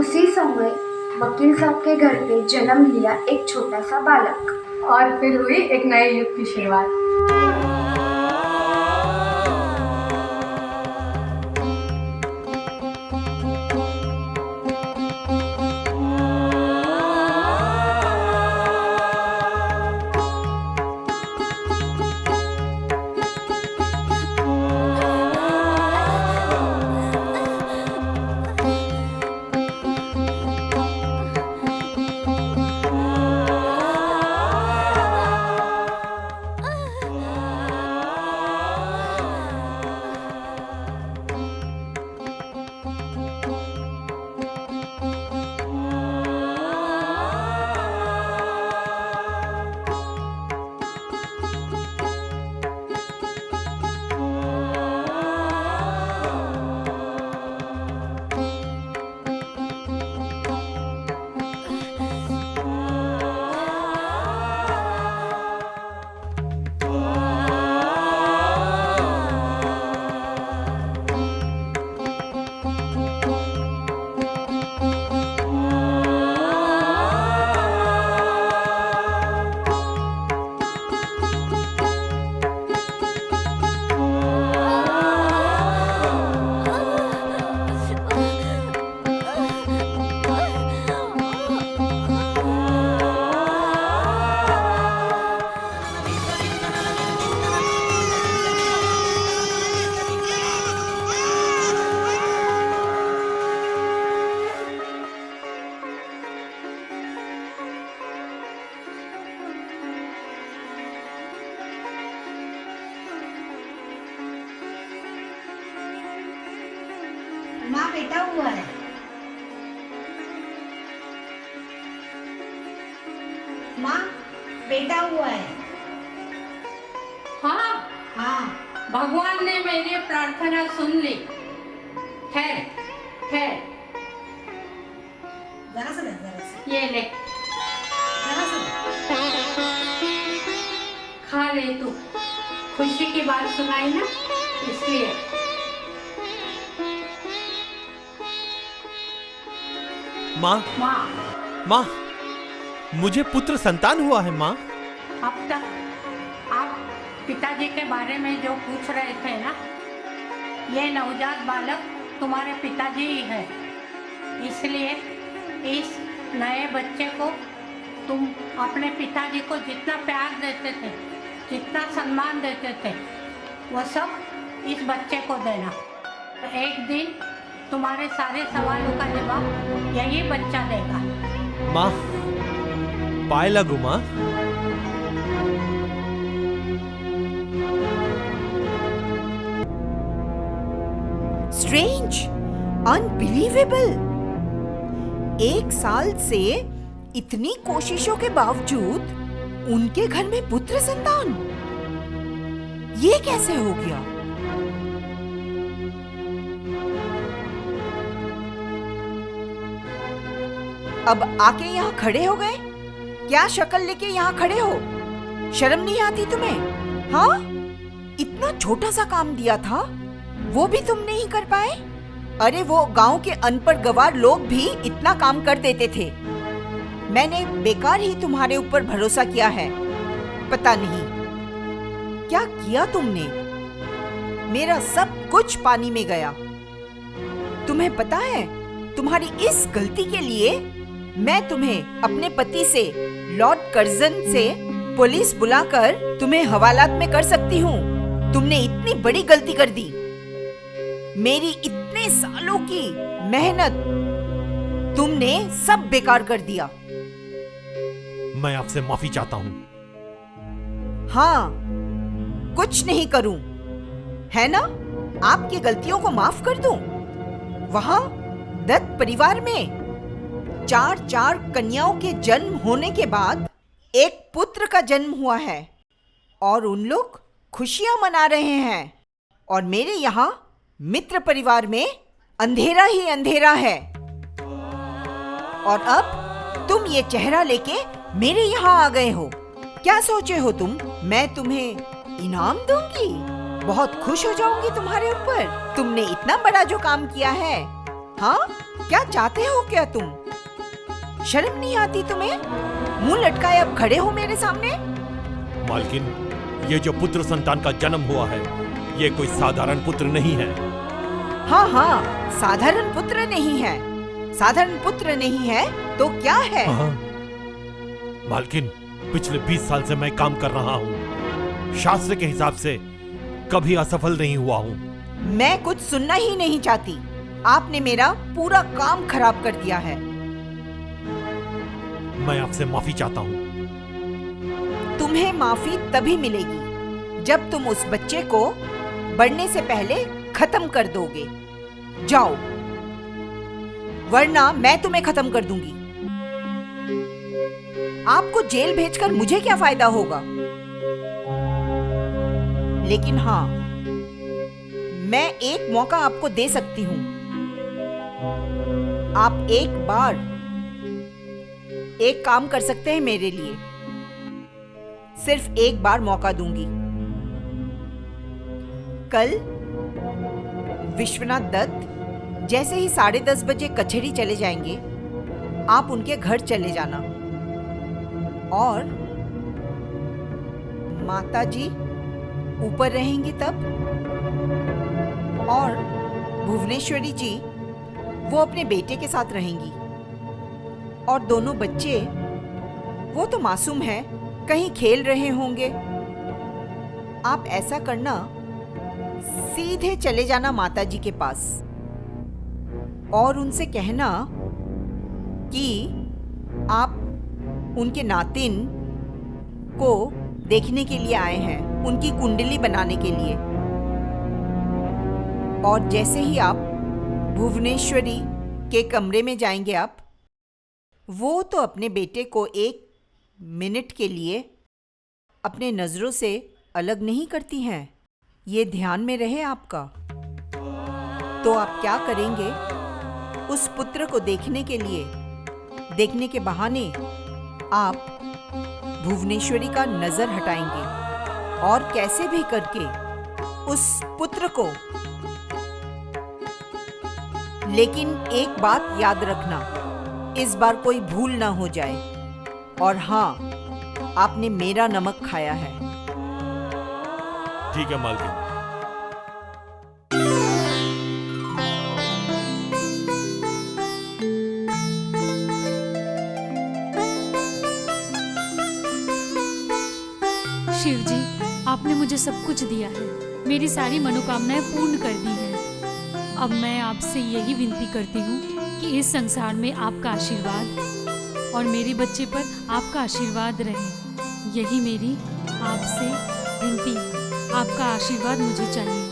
उसी समय वकील साहब के घर पे जन्म लिया एक छोटा सा बालक और फिर हुई एक नए युग की शुरुआत। माँ बेटा हुआ है। माँ बेटा हुआ है। हाँ, हाँ भगवान ने मेरी प्रार्थना सुन ली। ठहर ठहर, जरा सा ये ले, जरा सा। खा ले तू। खुशी की बात सुनाई ना, इसलिए। माँ माँ, माँ, मुझे पुत्र संतान हुआ है माँ। अब तक आप पिताजी के बारे में जो पूछ रहे थे ना, ये नवजात बालक तुम्हारे पिताजी ही है। इसलिए इस नए बच्चे को तुम अपने पिताजी को जितना प्यार देते थे, जितना सम्मान देते थे, वो सब इस बच्चे को देना। एक दिन तुम्हारे सारे सवालों का जवाब यही बच्चा देगा। माँ, पाए लगू माँ। Strange, unbelievable. 1 साल से इतनी कोशिशों के बावजूद उनके घर में पुत्र संतान, ये कैसे हो गया? अब आके यहाँ खड़े हो गए? क्या शक्ल लेके यहाँ खड़े हो? शर्म नहीं आती तुम्हें? हाँ, इतना छोटा सा काम दिया था, वो भी तुम नहीं कर पाए? अरे वो गांव के अनपढ़ गवार लोग भी इतना काम कर देते थे। मैंने बेकार ही तुम्हारे ऊपर भरोसा किया है। पता नहीं क्या किया तुमने। मेरा सब कुछ पानी में गया। तुम्हें पता है, तुम्हारी इस गलती के लिए मैं तुम्हें अपने पति से, लॉर्ड कर्जन से पुलिस बुलाकर तुम्हें हवालात में कर सकती हूँ। तुमने इतनी बड़ी गलती कर दी। मेरी इतने सालों की मेहनत तुमने सब बेकार कर दिया। मैं आपसे माफी चाहता हूँ। हाँ, कुछ नहीं करूं, है ना? आपकी गलतियों को माफ कर दूं। वहां दत्त परिवार में 4 कन्याओं के जन्म होने के बाद एक पुत्र का जन्म हुआ है और उन लोग खुशियां मना रहे हैं। और मेरे यहाँ मित्र परिवार में अंधेरा ही अंधेरा है। और अब तुम ये चेहरा लेके मेरे यहाँ आ गए हो। क्या सोचे हो तुम, मैं तुम्हें इनाम दूंगी? बहुत खुश हो जाऊंगी तुम्हारे ऊपर। तुमने इतना बड़ा जो काम किया है हाँ, क्या चाहते हो क्या तुम? शर्म नहीं आती तुम्हें? मुंह लटकाए अब खड़े हो मेरे सामने? मालकिन, ये जो पुत्र संतान का जन्म हुआ है, ये कोई साधारण पुत्र नहीं है। हाँ हाँ, साधारण पुत्र नहीं है। साधारण पुत्र नहीं है तो क्या है? हाँ। मालकिन, पिछले 20 साल से मैं काम कर रहा हूँ। शास्त्र के हिसाब से कभी असफल नहीं हुआ हूँ। मैं कुछ सुनना ही नहीं चाहती। आपने मेरा पूरा काम खराब कर दिया है। मैं आपसे माफी चाहता हूँ। तुम्हें माफी तभी मिलेगी जब तुम उस बच्चे को बढ़ने से पहले खत्म कर दोगे। जाओ, वरना मैं तुम्हें खत्म कर दूंगी। आपको जेल भेजकर मुझे क्या फायदा होगा? लेकिन हाँ, मैं एक मौका आपको दे सकती हूं। आप एक बार एक काम कर सकते हैं मेरे लिए। सिर्फ एक बार मौका दूंगी। कल विश्वनाथ दत्त जैसे ही 10:30 बजे कचहरी चले जाएंगे, आप उनके घर चले जाना और माताजी ऊपर रहेंगी तब, और भुवनेश्वरी जी वो अपने बेटे के साथ रहेंगी। और दोनों बच्चे, वो तो मासूम हैं, कहीं खेल रहे होंगे। आप ऐसा करना, सीधे चले जाना माताजी के पास और उनसे कहना कि आप उनके नातिन को देखने के लिए आए हैं, उनकी कुंडली बनाने के लिए। और जैसे ही आप भुवनेश्वरी के कमरे में जाएंगे, आप वो तो अपने बेटे को 1 मिनट के लिए अपने नजरों से अलग नहीं करती हैं। ये ध्यान में रहे आपका। तो आप क्या करेंगे? उस पुत्र को देखने के लिए, देखने के बहाने आप भुवनेश्वरी का नजर हटाएंगे और कैसे भी करके उस पुत्र को। लेकिन एक बात याद रखना, इस बार कोई भूल ना हो जाए। और हाँ, आपने मेरा नमक खाया है। ठीक है मालकिन। शिव जी, आपने मुझे सब कुछ दिया है, मेरी सारी मनोकामनाएं पूर्ण कर दी हैं। अब मैं आपसे यही विनती करती हूँ कि इस संसार में आपका आशीर्वाद और मेरे बच्चे पर आपका आशीर्वाद रहे। यही मेरी आपसे विनती है। आपका आशीर्वाद मुझे चाहिए।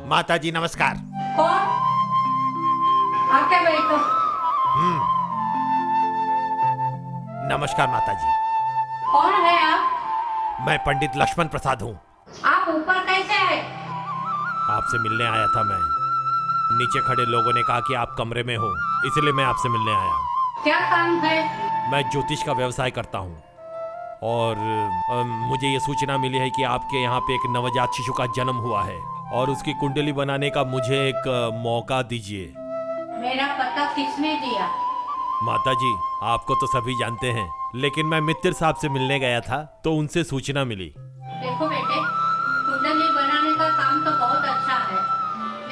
माता जी नमस्कार। कौन? आके बैठो। नमस्कार माता जी। कौन है आप? मैं पंडित लक्ष्मण प्रसाद हूँ। आप ऊपर कैसे आए? आपसे मिलने आया था मैं। नीचे खड़े लोगों ने कहा कि आप कमरे में हो, इसलिए मैं आपसे मिलने आया। क्या काम है? मैं ज्योतिष का व्यवसाय करता हूँ और मुझे ये सूचना मिली है कि आपके यहाँ पे एक नवजात शिशु का जन्म हुआ है और उसकी कुंडली बनाने का मुझे एक मौका दीजिए। मेरा पता किसने दिया? माता जी, आपको तो सभी जानते हैं, लेकिन मैं मित्र साहब से मिलने गया था तो उनसे सूचना मिली। देखो बेटे, कुंडली बनाने का काम तो बहुत अच्छा है,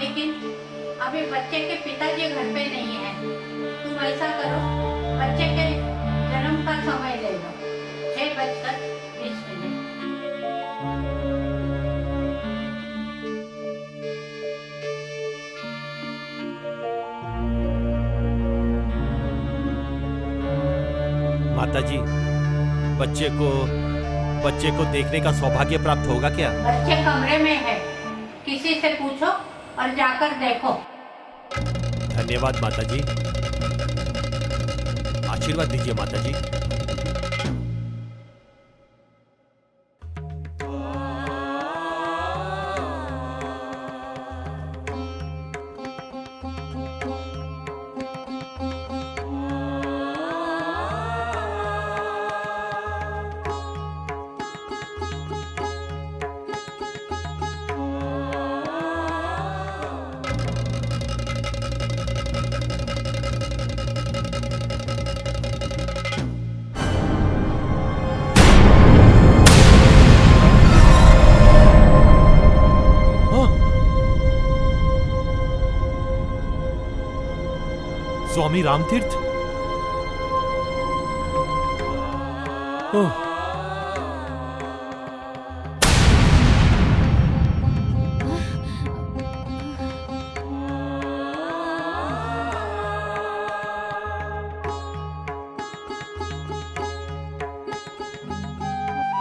लेकिन अभी बच्चे के पिताजी घर पे नहीं है। तुम ऐसा करो, बच्चे के जन्म का समय ले लो, 6:20। माता जी, बच्चे को देखने का सौभाग्य प्राप्त होगा क्या? बच्चे कमरे में है, किसी से पूछो और जाकर देखो। धन्यवाद माता जी। आशीर्वाद दीजिए माता जी। स्वामी रामतीर्थ? ओह,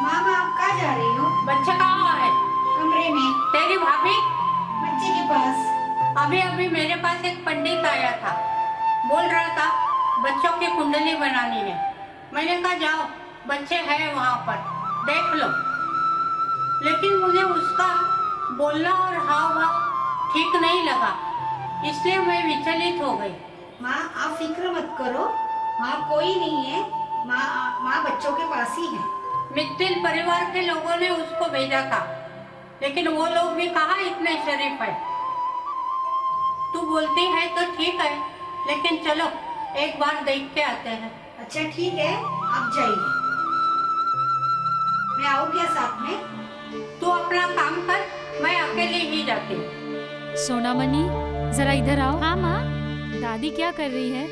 माँ आप कहाँ जा रही हो? बच्चा कहाँ है? कमरे में, तेरी भाभी? बच्चे के पास। अभी अभी मेरे पास एक पंडित आया था, बोल रहा था बच्चों की कुंडली बनानी है। मैंने कहा जाओ, बच्चे हैं वहाँ पर, देख लो। लेकिन मुझे उसका बोलना और हाव भाव ठीक नहीं लगा, इसलिए मैं विचलित हो गई। माँ आप फिक्र मत करो, वहाँ कोई नहीं है। माँ बच्चों के पास ही है। मित्तिल परिवार के लोगों ने उसको भेजा था, लेकिन वो लोग भी कहाँ इतने शरीफ है। तू बोलती है तो ठीक है, लेकिन चलो एक बार देख के आते हैं। अच्छा ठीक है, आप जाइए। मैं आऊँ क्या साथ में? तू अपना काम कर, मैं अकेले ही जाती हूँ। सोनामणि, जरा इधर आओ। हाँ माँ। दादी क्या कर रही है?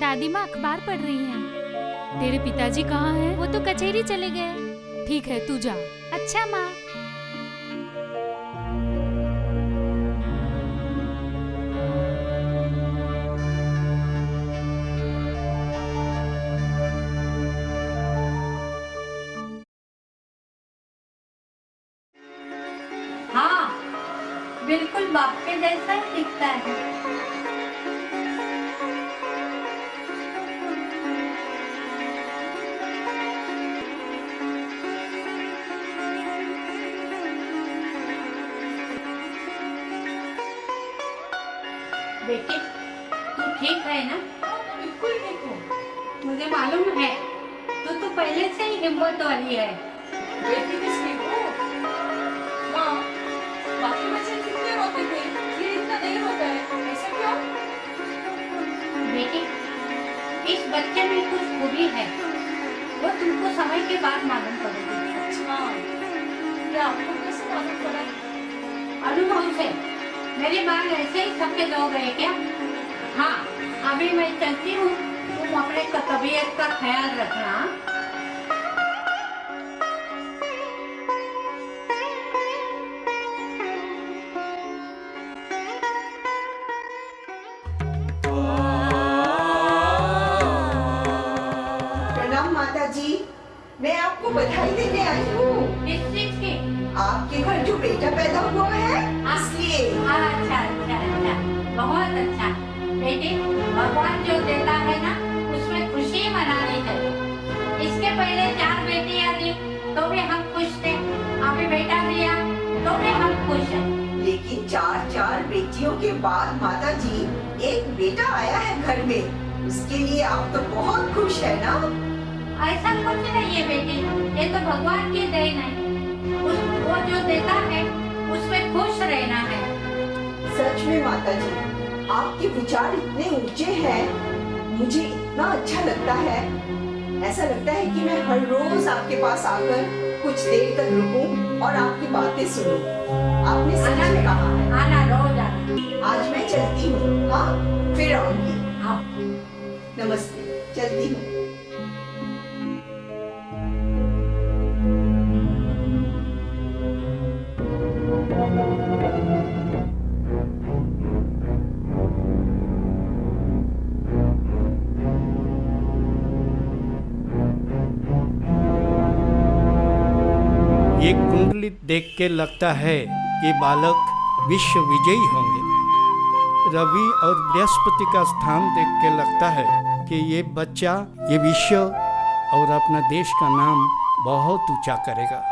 दादी माँ अखबार पढ़ रही हैं। तेरे पिताजी कहाँ हैं? वो तो कचहरी चले गए। ठीक है, तू जा। अच्छा माँ। हाँ, बिल्कुल बाप के जैसा ही दिखता है। बेटी, तू ठीक है ना? बिल्कुल ठीक हूँ। मुझे मालूम है, तू तो पहले से ही हिम्मत वाली है। बेटी भी ठीक हो? माँ, बाकी बच्चे कितने रोते थे, ये इतना नहीं रोता है, ऐसा क्यों? बेटी, इस बच्चे में कुछ खूबी है, वो तुमको समय के बाद मालूम पड़ेगी। अच्छा, क्या आपको कैसे मालूम पड़ा? अनुभव से। मेरे बाल ऐसे ही सफेद हो गए क्या? हाँ, अभी मैं चलती हूँ, तुम अपने तबीयत का ख्याल रखना। प्रणाम माता जी, मैं आपको बधाई देने आई हूँ। किस चीज की? आपके घर जो बेटा पैदा हुआ है, इसलिए। अच्छा अच्छा अच्छा, बहुत अच्छा। बेटी, भगवान जो देता है ना, उसमें खुशी मनानी चाहिए। इसके पहले 4 बेटियां दी तो भी हम खुश थे, अभी बेटा दिया तो भी हम खुश हैं। लेकिन 4 बेटियों के बाद माता जी एक बेटा आया है घर में, उसके लिए आप तो बहुत खुश है ना? ऐसा कुछ नहीं है बेटी, ये तो भगवान की देन है। वो जो देता है उसमें खुश रहना है। सच में माता जी, आपके विचार इतने ऊंचे हैं, मुझे इतना अच्छा लगता है। ऐसा लगता है कि मैं हर रोज आपके पास आकर कुछ देर तक रुकूं और आपकी बातें सुनूं। आपने सच में कहा है। आना, रोज आना। आज मैं चलती हूँ, हाँ फिर आऊंगी। हाँ। नमस्ते, चलती हूँ। ये कुंडली देख के लगता है कि बालक विश्व विजयी होंगे। रवि और बृहस्पति का स्थान देख के लगता है कि ये बच्चा ये विश्व और अपना देश का नाम बहुत ऊंचा करेगा,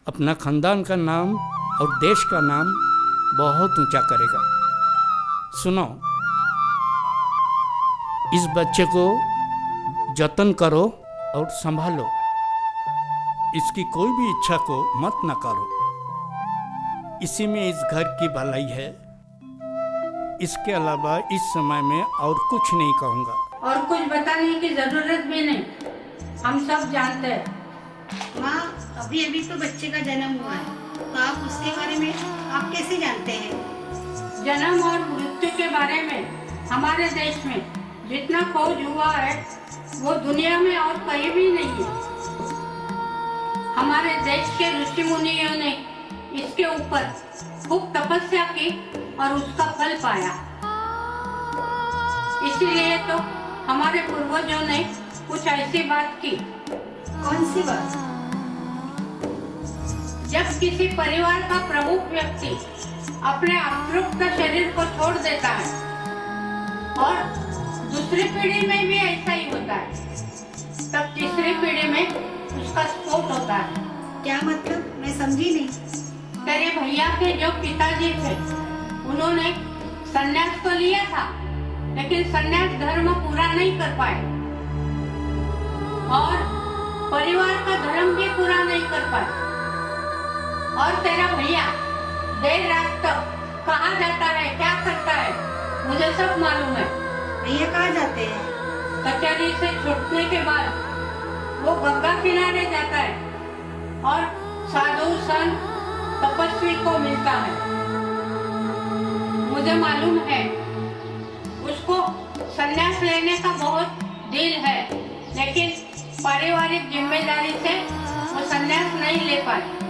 अपना खानदान का नाम और देश का नाम बहुत ऊंचा करेगा। सुनो, इस बच्चे को जतन करो और संभालो, इसकी कोई भी इच्छा को मत नकारो। इसी में इस घर की भलाई है। इसके अलावा इस समय में और कुछ नहीं कहूँगा। और कुछ बताने की जरूरत भी नहीं, हम सब जानते हैं। माँ, अभी अभी तो बच्चे का जन्म हुआ है, तो आप उसके बारे में आप कैसे जानते हैं? जन्म और मृत्यु के बारे में हमारे देश में जितना खोज हुआ है वो दुनिया में और कहीं भी नहीं है। हमारे देश के ऋषि मुनियों ने इसके ऊपर खूब तपस्या की और उसका फल पाया। इसीलिए तो हमारे पूर्वजों ने कुछ ऐसी बात की। कौन सी बात? जब किसी परिवार का प्रमुख व्यक्ति अपने अतृप्त शरीर को छोड़ देता है और दूसरी पीढ़ी में भी ऐसा ही होता है, तब तीसरी पीढ़ी में उसका स्फोट होता है। क्या मतलब? मैं समझी नहीं। तेरे भैया के जो पिताजी थे उन्होंने संन्यास तो लिया था, लेकिन संन्यास धर्म पूरा नहीं कर पाए और परिवार का धर्म भी पूरा नहीं कर पाए। और तेरा भैया देर रात तक कहाँ जाता है, क्या करता है, मुझे सब मालूम है। भैया कहाँ जाते हैं? कचहरी से छूटने के बाद वो गंगा किनारे जाता है और साधु संत तपस्वी को मिलता है। मुझे मालूम है उसको संन्यास लेने का बहुत दिल है, लेकिन पारिवारिक जिम्मेदारी से वो संन्यास नहीं ले पाए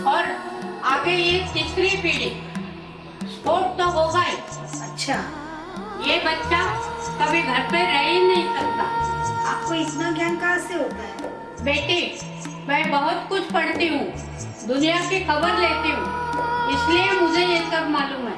और आगे ये तीसरी पीढ़ी स्फोट तो होगा ही। अच्छा, ये बच्चा कभी घर पे रह ही नहीं सकता। आपको इतना ज्ञान कहाँ से होता है? बेटी, मैं बहुत कुछ पढ़ती हूँ, दुनिया की खबर लेती हूँ, इसलिए मुझे ये सब मालूम है।